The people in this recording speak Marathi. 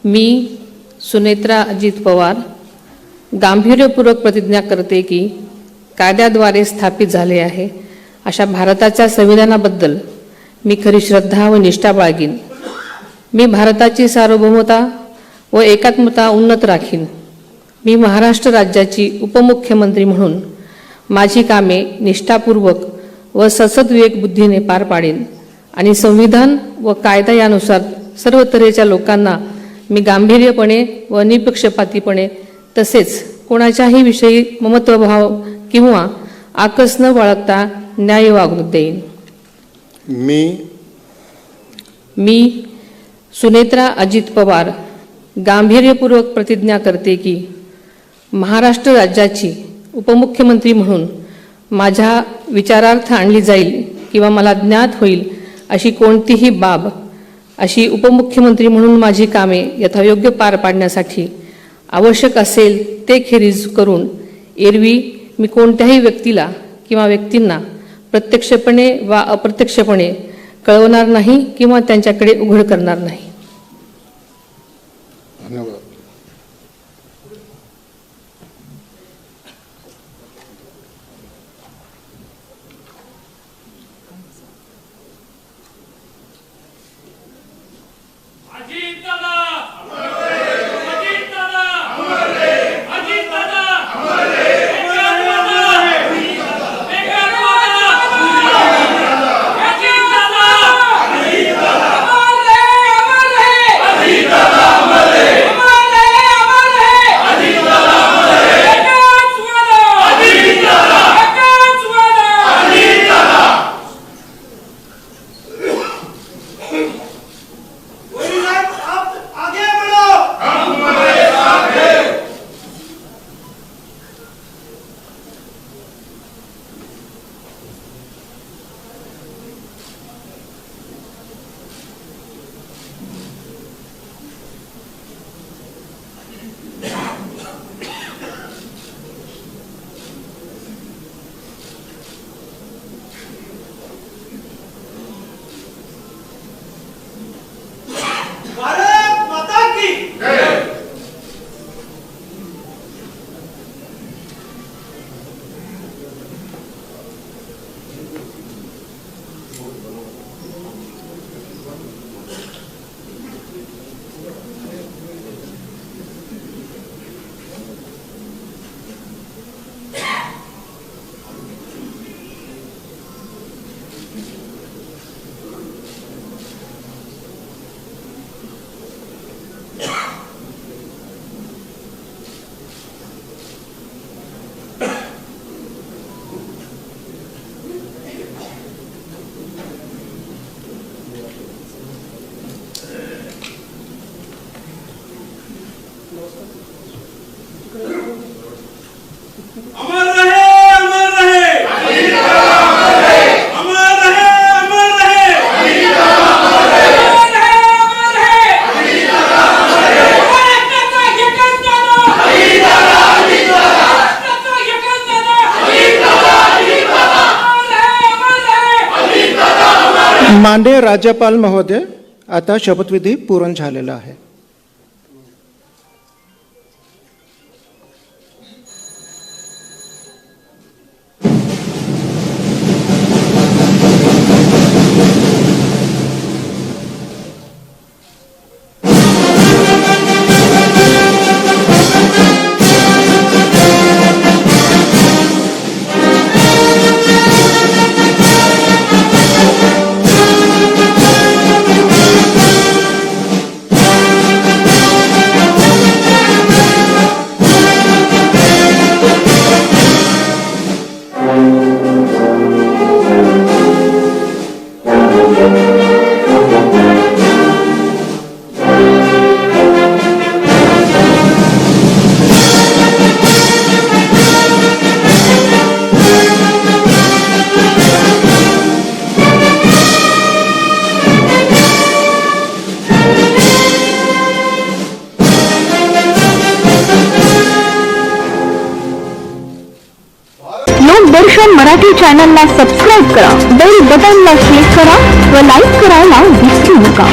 मी सुनेत्रा अजित पवार गांभीर्यपूर्वक प्रतिज्ञा करते की कायद्याद्वारे स्थापित झाले आहे अशा भारताच्या संविधानाबद्दल मी खरी श्रद्धा व निष्ठा बाळगीन। मी भारताची सार्वभौमता व एकात्मता उन्नत राखीन। मी महाराष्ट्र राज्याची उपमुख्यमंत्री म्हणून माझी कामे निष्ठापूर्वक व सद्विवेक बुद्धीने पार पाडेन आणि संविधान व कायदा यानुसार सर्व तऱ्हेच्या लोकांना मी गांभीर्यपणे व निपक्षपातीपणे तसेच कोणाच्याही विषयी ममत्वभाव किंवा आकस न बाळगता न्याय वागणूक देईन। मी सुनेत्रा अजित पवार गांभीर्यपूर्वक प्रतिज्ञा करते की महाराष्ट्र राज्याची उपमुख्यमंत्री म्हणून माझ्या विचारार्थ आणली जाईल किंवा मला ज्ञात होईल अशी कोणतीही बाब अशी उपमुख्यमंत्री म्हणून माझी कामे यथायोग्य पार पाडण्यासाठी आवश्यक असेल ते खेरीज करून एरवी मी कोणत्याही व्यक्तीला किंवा व्यक्तींना प्रत्यक्षपणे वा अप्रत्यक्षपणे कळवणार नाही किंवा त्यांच्याकडे उघड करणार नाही। धन्यवाद। अमर रहे, अमर रहे, अमर रहे, अमर रहे, अमर रहे, अमर रहे, अमर रहे, अमर रहे, महाराष्ट्राचा एकच दादा, महाराष्ट्राचा एकच दादा, अमर रहे, माननीय राज्यपाल महोदय, आता शपथविधी पूर्ण झालेला आहे। लोकदर्शन मराठी चॅनलला सबस्क्राइब करा, बेल बटनला क्लिक करा व लाईक करायला विसरू नका।